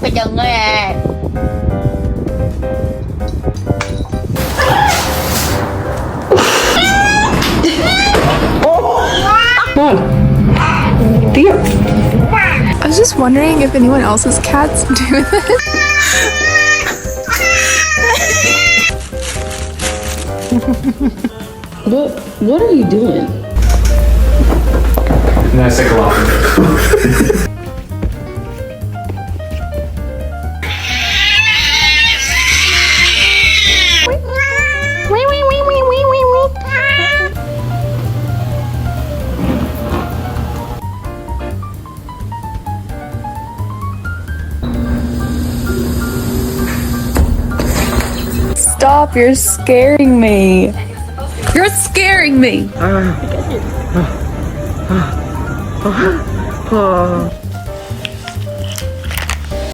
cái chừng ấy à. I was just wondering if anyone else's cats do this. What are you doing? Nice, take a lot. Stop, you're scaring me. You're scaring me.